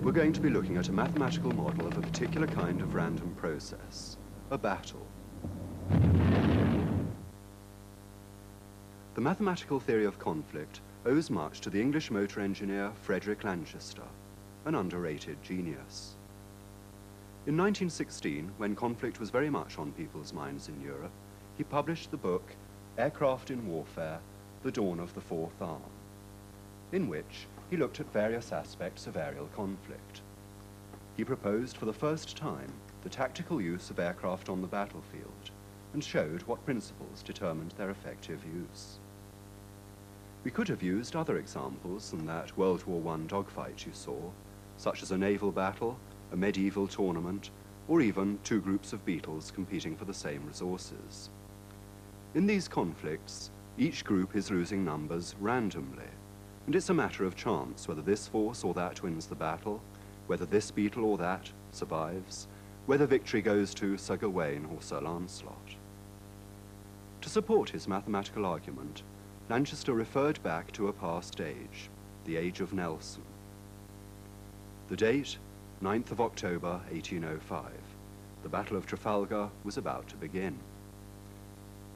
we're going to be looking at a mathematical model of a particular kind of random process, a battle. The mathematical theory of conflict owes much to the English motor engineer Frederick Lanchester, an underrated genius. In 1916, when conflict was very much on people's minds in Europe, he published the book Aircraft in Warfare, The Dawn of the Fourth Arm, in which he looked at various aspects of aerial conflict. He proposed for the first time the tactical use of aircraft on the battlefield and showed what principles determined their effective use. We could have used other examples than that World War I dogfight you saw, such as a naval battle, a medieval tournament, or even two groups of beetles competing for the same resources. In these conflicts, each group is losing numbers randomly, and it's a matter of chance whether this force or that wins the battle, whether this beetle or that survives, whether victory goes to Sir Gawain or Sir Lancelot. To support his mathematical argument, Lanchester referred back to a past age, the age of Nelson. The date, 9th of October, 1805. The Battle of Trafalgar was about to begin.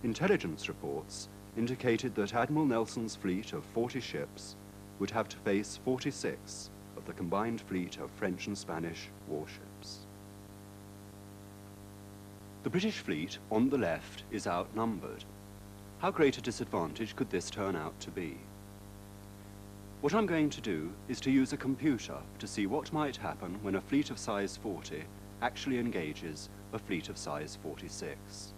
Intelligence reports indicated that Admiral Nelson's fleet of 40 ships would have to face 46 of the combined fleet of French and Spanish warships. The British fleet, on the left, is outnumbered. How great a disadvantage could this turn out to be? What I'm going to do is to use a computer to see what might happen when a fleet of size 40 actually engages a fleet of size 46.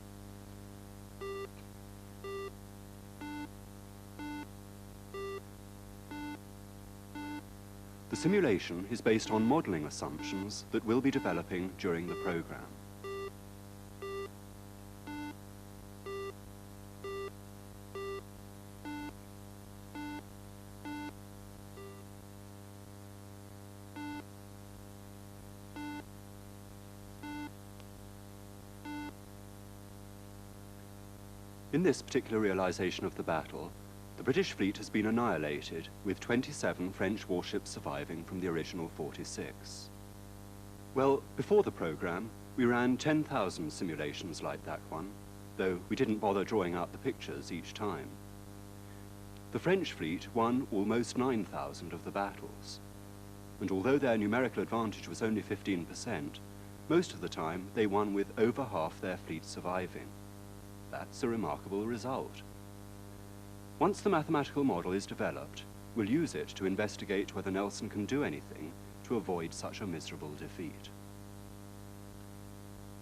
The simulation is based on modeling assumptions that we'll be developing during the program. In this particular realization of the battle, the British fleet has been annihilated, with 27 French warships surviving from the original 46. Well, before the program, we ran 10,000 simulations like that one, though we didn't bother drawing out the pictures each time. The French fleet won almost 9,000 of the battles, and although their numerical advantage was only 15%, most of the time they won with over half their fleet surviving. That's a remarkable result. Once the mathematical model is developed, we'll use it to investigate whether Nelson can do anything to avoid such a miserable defeat.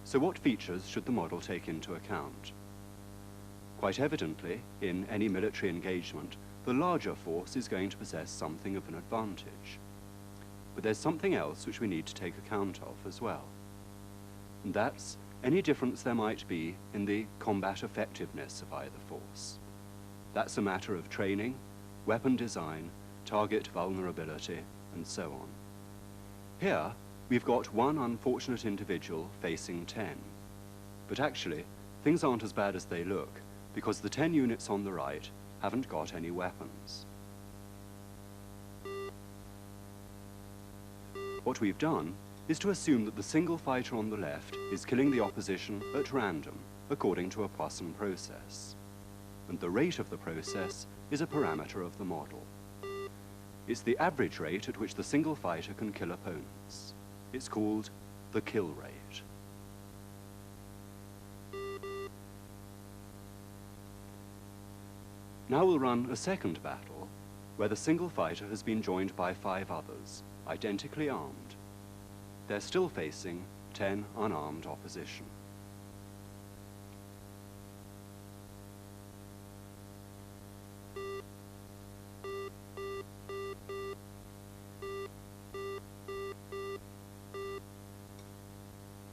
So what features should the model take into account? Quite evidently, in any military engagement, the larger force is going to possess something of an advantage. But there's something else which we need to take account of as well. And that's any difference there might be in the combat effectiveness of either force. That's a matter of training, weapon design, target vulnerability, and so on. Here, we've got one unfortunate individual facing 10. But actually, things aren't as bad as they look, because the 10 units on the right haven't got any weapons. What we've done is to assume that the single fighter on the left is killing the opposition at random, according to a Poisson process. And the rate of the process is a parameter of the model. It's the average rate at which the single fighter can kill opponents. It's called the kill rate. Now we'll run a second battle, where the single fighter has been joined by 5 others, identically armed. They're still facing 10 unarmed opposition.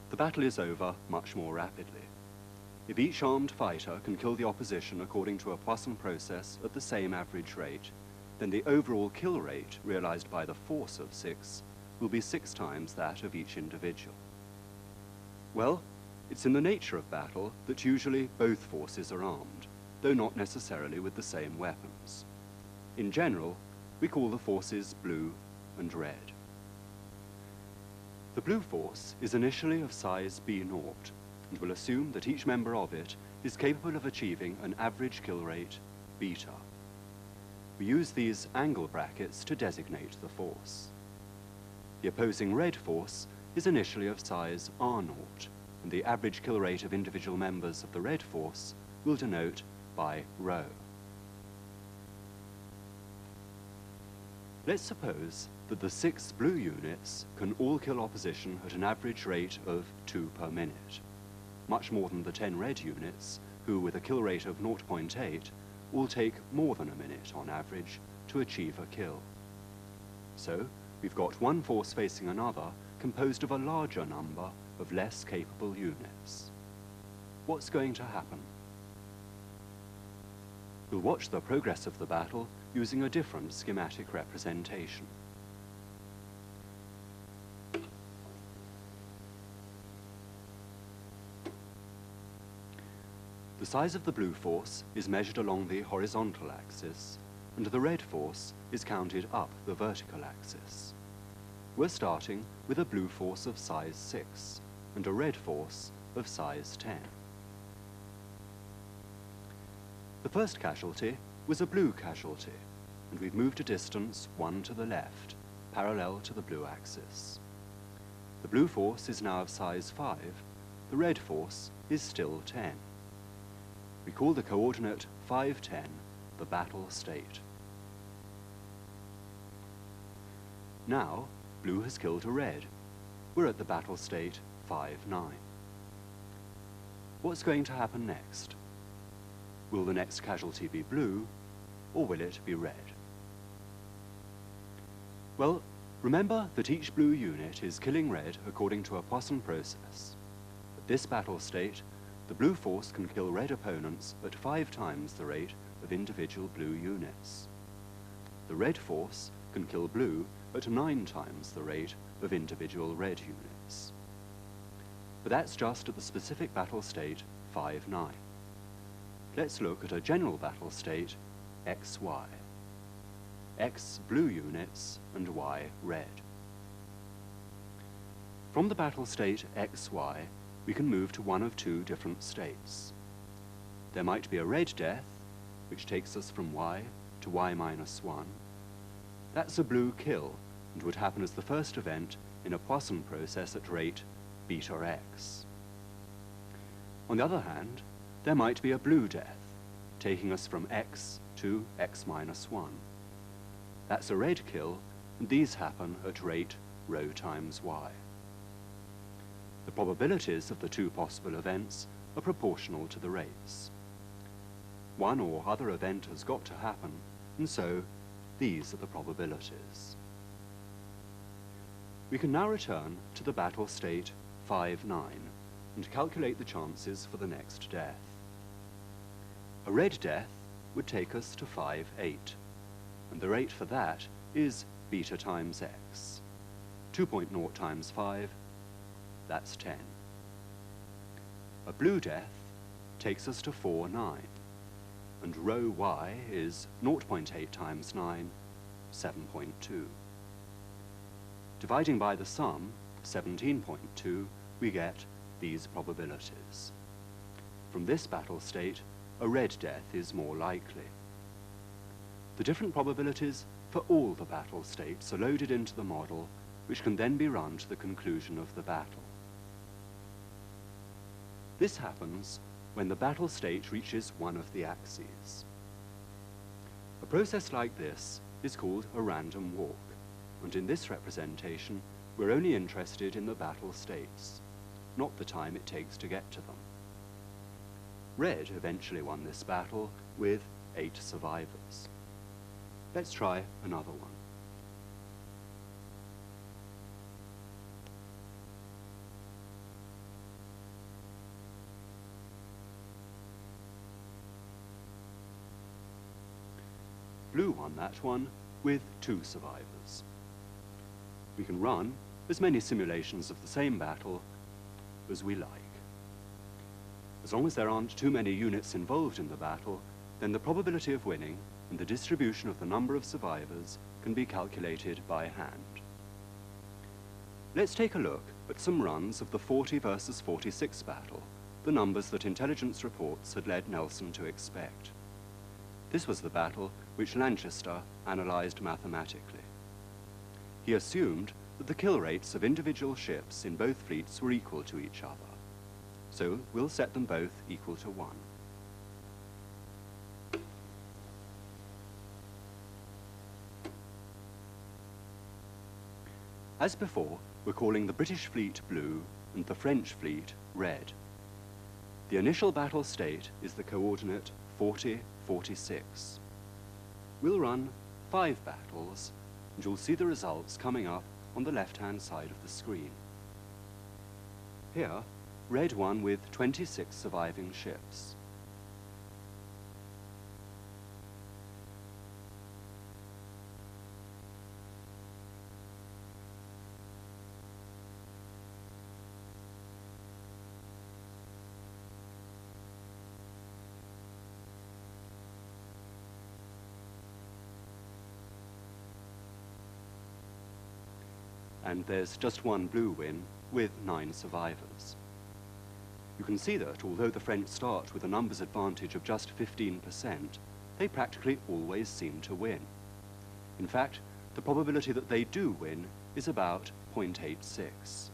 The battle is over much more rapidly. If each armed fighter can kill the opposition according to a Poisson process at the same average rate, then the overall kill rate realized by the force of 6 will be 6 times that of each individual. Well, it's in the nature of battle that usually both forces are armed, though not necessarily with the same weapons. In general, we call the forces blue and red. The blue force is initially of size B0 and will assume that each member of it is capable of achieving an average kill rate beta. We use these angle brackets to designate the force. The opposing red force is initially of size R0, and the average kill rate of individual members of the red force will denote by rho. Let's suppose that the 6 blue units can all kill opposition at an average rate of 2 per minute, much more than the 10 red units, who with a kill rate of 0.8 will take more than a minute on average to achieve a kill. So we've got one force facing another composed of a larger number of less capable units. What's going to happen? We'll watch the progress of the battle using a different schematic representation. The size of the blue force is measured along the horizontal axis, and the red force is counted up the vertical axis. We're starting with a blue force of size 6 and a red force of size 10. The first casualty was a blue casualty, and we've moved a distance 1 to the left, parallel to the blue axis. The blue force is now of size 5, the red force is still 10. We call the coordinate 5, 10 the battle state. Now, blue has killed a red. We're at the battle state 5, 9. What's going to happen next? Will the next casualty be blue, or will it be red? Well, remember that each blue unit is killing red according to a Poisson process. At this battle state, the blue force can kill red opponents at 5 times the rate of individual blue units. The red force can kill blue at 9 times the rate of individual red units. But that's just at the specific battle state 5, 9. Let's look at a general battle state XY. X blue units and Y red. From the battle state XY, we can move to one of 2 different states. There might be a red death, which takes us from Y to Y minus 1. That's a blue kill, and would happen as the first event in a Poisson process at rate beta x. On the other hand, there might be a blue death, taking us from x to x minus 1. That's a red kill, and these happen at rate rho times y. The probabilities of the 2 possible events are proportional to the rates. One or other event has got to happen, and so these are the probabilities. We can now return to the battle state 5, 9 and calculate the chances for the next death. A red death would take us to 5, 8, and the rate for that is beta times x. 2.0 times 5, that's 10. A blue death takes us to 4, 9, and rho y is 0.8 times 9, 7.2. Dividing by the sum, 17.2, we get these probabilities. From this battle state, a red death is more likely. The different probabilities for all the battle states are loaded into the model, which can then be run to the conclusion of the battle. This happens when the battle state reaches one of the axes. A process like this is called a random walk, and in this representation, we're only interested in the battle states, not the time it takes to get to them. Red eventually won this battle with 8 survivors. Let's try another one. Blue won that one with 2 survivors. We can run as many simulations of the same battle as we like. As long as there aren't too many units involved in the battle, then the probability of winning and the distribution of the number of survivors can be calculated by hand. Let's take a look at some runs of the 40 versus 46 battle, the numbers that intelligence reports had led Nelson to expect. This was the battle which Lanchester analysed mathematically. He assumed that the kill rates of individual ships in both fleets were equal to each other. So we'll set them both equal to 1. As before, we're calling the British fleet blue and the French fleet red. The initial battle state is the coordinate 40, 46. We'll run 5 battles, and you'll see the results coming up on the left-hand side of the screen. Here, red won with 26 surviving ships. And there's just one blue win with 9 survivors. You can see that although the French start with a numbers advantage of just 15%, they practically always seem to win. In fact, the probability that they do win is about 0.86.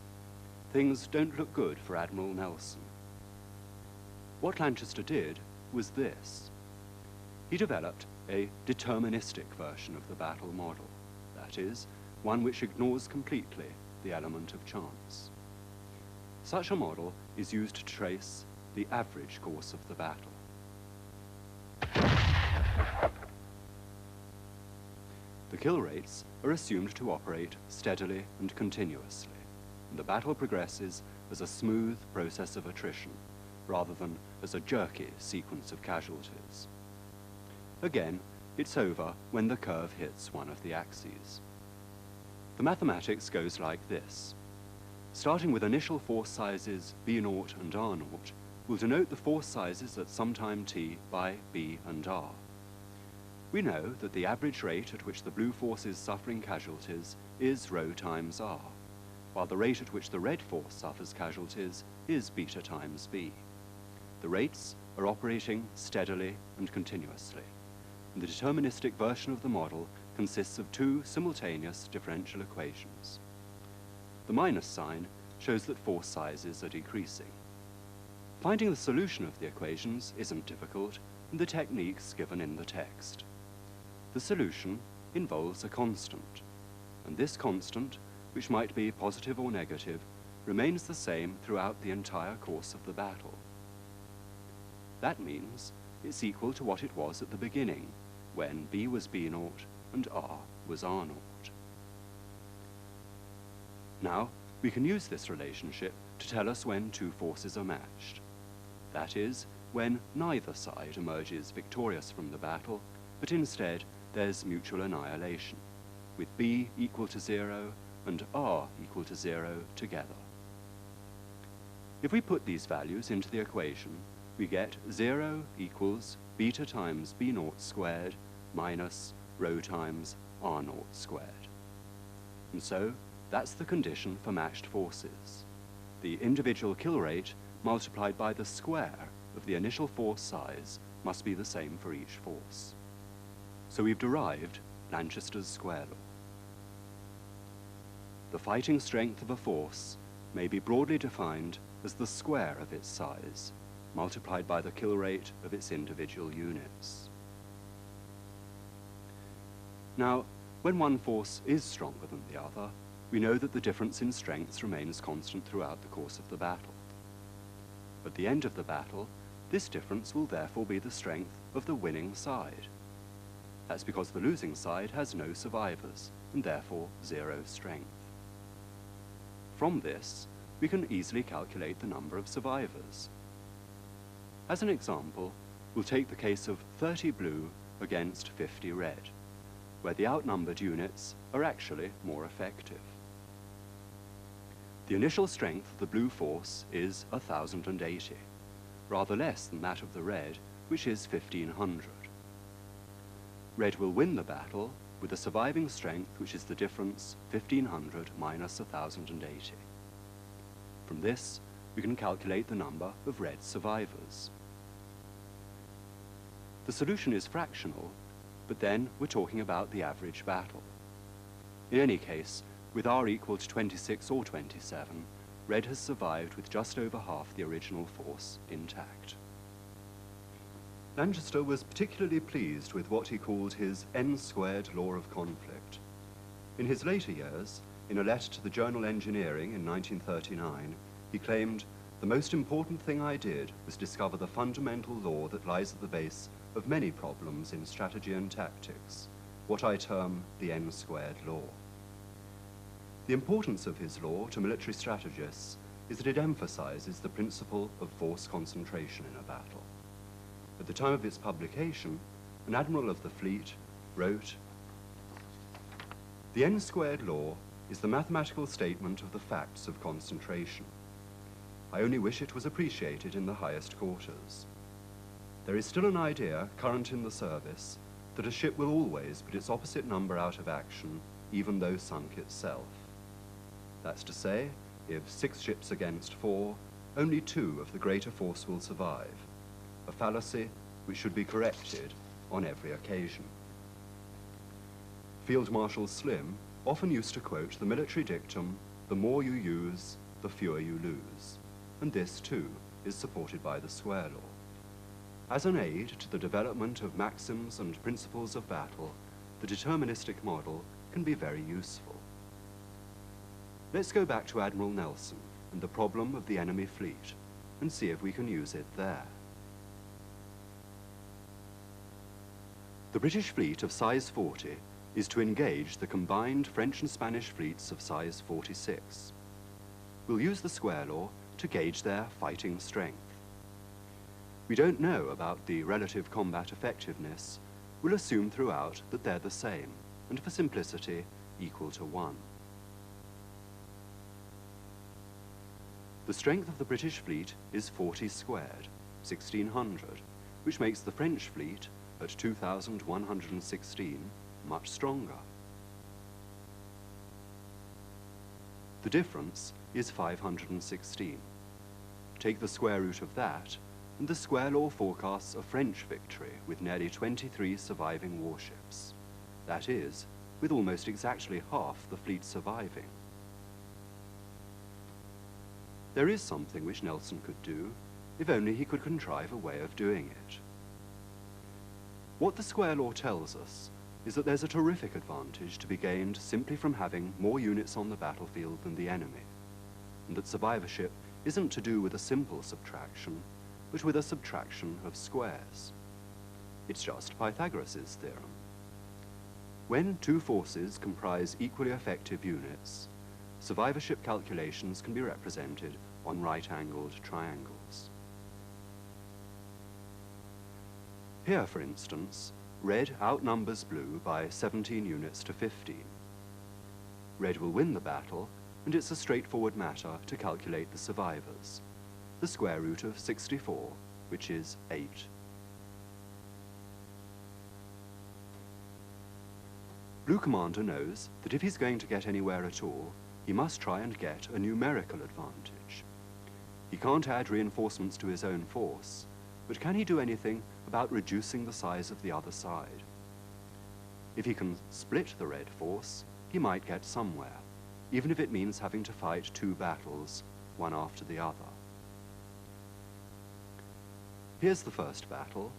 Things don't look good for Admiral Nelson. What Lanchester did was this. He developed a deterministic version of the battle model, that is, one which ignores completely the element of chance. Such a model is used to trace the average course of the battle. The kill rates are assumed to operate steadily and continuously, and the battle progresses as a smooth process of attrition, rather than as a jerky sequence of casualties. Again, it's over when the curve hits one of the axes. The mathematics goes like this. Starting with initial force sizes B0 and R0, we'll denote the force sizes at some time t by B and R. We know that the average rate at which the blue force is suffering casualties is rho times R, while the rate at which the red force suffers casualties is beta times B. The rates are operating steadily and continuously, and the deterministic version of the model consists of 2 simultaneous differential equations. The minus sign shows that force sizes are decreasing. Finding the solution of the equations isn't difficult, and the techniques given in the text. The solution involves a constant, and this constant, which might be positive or negative, remains the same throughout the entire course of the battle. That means it's equal to what it was at the beginning, when B was B0 and R was R0. Now, we can use this relationship to tell us when 2 forces are matched. That is, when neither side emerges victorious from the battle, but instead there's mutual annihilation, with B equal to 0 and R equal to 0 together. If we put these values into the equation, we get 0 equals beta times B0 squared minus rho times R0 squared. And so, that's the condition for matched forces. The individual kill rate multiplied by the square of the initial force size must be the same for each force. So we've derived Lanchester's square law. The fighting strength of a force may be broadly defined as the square of its size, multiplied by the kill rate of its individual units. Now, when one force is stronger than the other, we know that the difference in strengths remains constant throughout the course of the battle. At the end of the battle, this difference will therefore be the strength of the winning side. That's because the losing side has no survivors, and therefore 0 strength. From this, we can easily calculate the number of survivors. As an example, we'll take the case of 30 blue against 50 red, where the outnumbered units are actually more effective. The initial strength of the blue force is 1,080, rather less than that of the red, which is 1,500. Red will win the battle with a surviving strength which is the difference 1500 minus 1080. From this, we can calculate the number of red survivors. The solution is fractional, but then we're talking about the average battle. In any case, with R equal to 26 or 27, red has survived with just over half the original force intact. Lanchester was particularly pleased with what he called his n-squared law of conflict. In his later years, in a letter to the journal Engineering in 1939, he claimed, "The most important thing I did was discover the fundamental law that lies at the base of many problems in strategy and tactics, what I term the n-squared law." The importance of his law to military strategists is that it emphasizes the principle of force concentration in a battle. At the time of its publication, an admiral of the fleet wrote, "The n-squared law is the mathematical statement of the facts of concentration. I only wish it was appreciated in the highest quarters. There is still an idea current in the service that a ship will always put its opposite number out of action, even though sunk itself. That's to say, if 6 ships against 4, only 2 of the greater force will survive, a fallacy which should be corrected on every occasion." Field Marshal Slim often used to quote the military dictum, "The more you use, the fewer you lose," and this too is supported by the square law. As an aid to the development of maxims and principles of battle, the deterministic model can be very useful. Let's go back to Admiral Nelson and the problem of the enemy fleet and see if we can use it there. The British fleet of size 40 is to engage the combined French and Spanish fleets of size 46. We'll use the square law to gauge their fighting strength. We don't know about the relative combat effectiveness. We'll assume throughout that they're the same, and for simplicity, equal to 1. The strength of the British fleet is 40 squared, 1600, which makes the French fleet at 2116 much stronger. The difference is 516. Take the square root of that, and the square law forecasts a French victory with nearly 23 surviving warships. That is, with almost exactly half the fleet surviving. There is something which Nelson could do, if only he could contrive a way of doing it. What the square law tells us is that there's a terrific advantage to be gained simply from having more units on the battlefield than the enemy, and that survivorship isn't to do with a simple subtraction, but with a subtraction of squares. It's just Pythagoras' theorem. When 2 forces comprise equally effective units, survivorship calculations can be represented on right-angled triangles. Here, for instance, red outnumbers blue by 17 units to 15. Red will win the battle, and it's a straightforward matter to calculate the survivors. The square root of 64, which is 8. Blue Commander knows that if he's going to get anywhere at all, he must try and get a numerical advantage. He can't add reinforcements to his own force, but can he do anything about reducing the size of the other side? If he can split the red force, he might get somewhere, even if it means having to fight 2 battles, one after the other. Here's the first battle.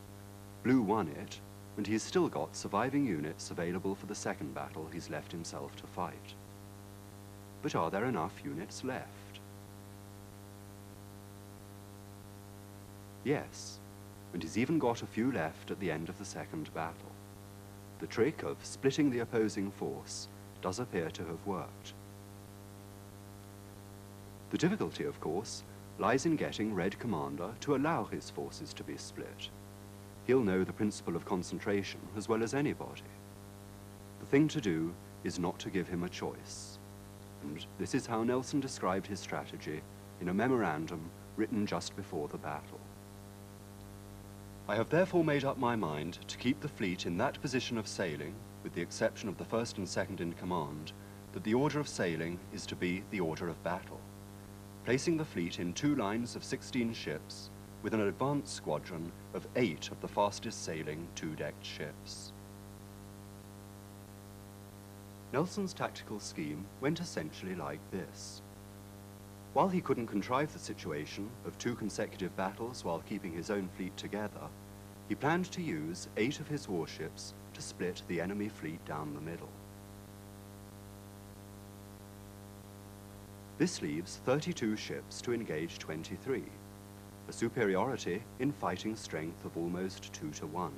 Blue won it, and he's still got surviving units available for the second battle he's left himself to fight. But are there enough units left? Yes, and he's even got a few left at the end of the second battle. The trick of splitting the opposing force does appear to have worked. The difficulty, of course, lies in getting Red Commander to allow his forces to be split. He'll know the principle of concentration as well as anybody. The thing to do is not to give him a choice. And this is how Nelson described his strategy in a memorandum written just before the battle. I have therefore made up my mind to keep the fleet in that position of sailing, with the exception of the first and second in command, that the order of sailing is to be the order of battle, placing the fleet in 2 lines of 16 ships, with an advance squadron of 8 of the fastest sailing 2-decked ships. Nelson's tactical scheme went essentially like this. While he couldn't contrive the situation of 2 consecutive battles while keeping his own fleet together, he planned to use 8 of his warships to split the enemy fleet down the middle. This leaves 32 ships to engage 23, a superiority in fighting strength of almost 2 to 1.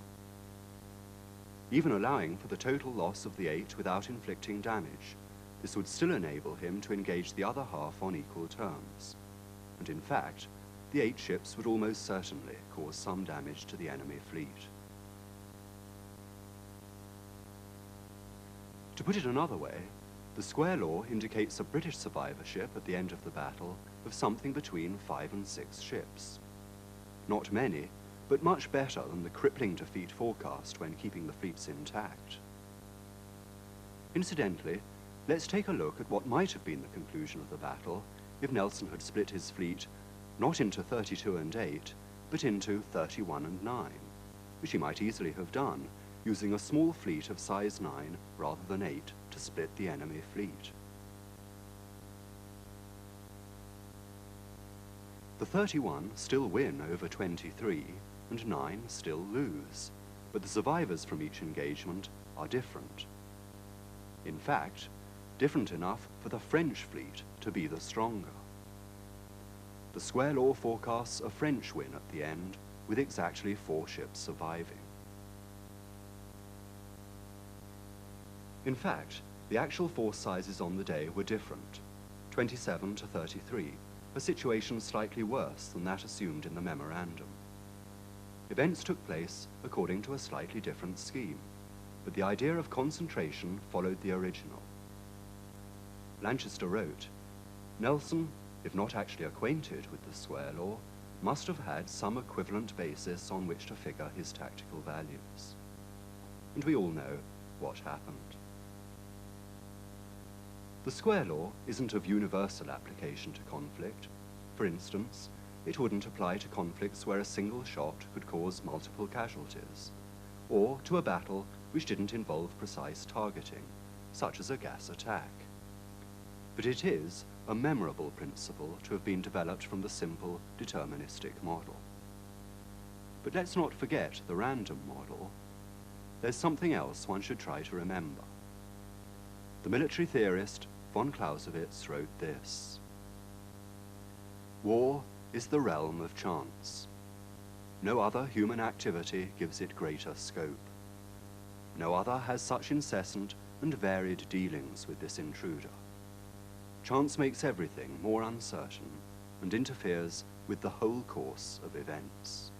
Even allowing for the total loss of the 8 without inflicting damage, this would still enable him to engage the other half on equal terms. And in fact, the 8 ships would almost certainly cause some damage to the enemy fleet. To put it another way, the square law indicates a British survivorship at the end of the battle of something between 5 and 6 ships. Not many, but much better than the crippling defeat forecast when keeping the fleets intact. Incidentally, let's take a look at what might have been the conclusion of the battle if Nelson had split his fleet not into 32 and 8, but into 31 and 9, which he might easily have done, using a small fleet of size 9 rather than 8 to split the enemy fleet. The 31 still win over 23, and 9 still lose, but the survivors from each engagement are different. In fact, different enough for the French fleet to be the stronger. The square law forecasts a French win at the end, with exactly 4 ships surviving. In fact, the actual force sizes on the day were different, 27 to 33, a situation slightly worse than that assumed in the memorandum. Events took place according to a slightly different scheme, but the idea of concentration followed the original. Lanchester wrote, "Nelson, if not actually acquainted with the square law, must have had some equivalent basis on which to figure his tactical values." And we all know what happened. The square law isn't of universal application to conflict. For instance, it wouldn't apply to conflicts where a single shot could cause multiple casualties, or to a battle which didn't involve precise targeting, such as a gas attack. But it is a memorable principle to have been developed from the simple deterministic model. But let's not forget the random model. There's something else one should try to remember. The military theorist von Clausewitz wrote this: "War is the realm of chance. No other human activity gives it greater scope. No other has such incessant and varied dealings with this intruder. Chance makes everything more uncertain and interferes with the whole course of events."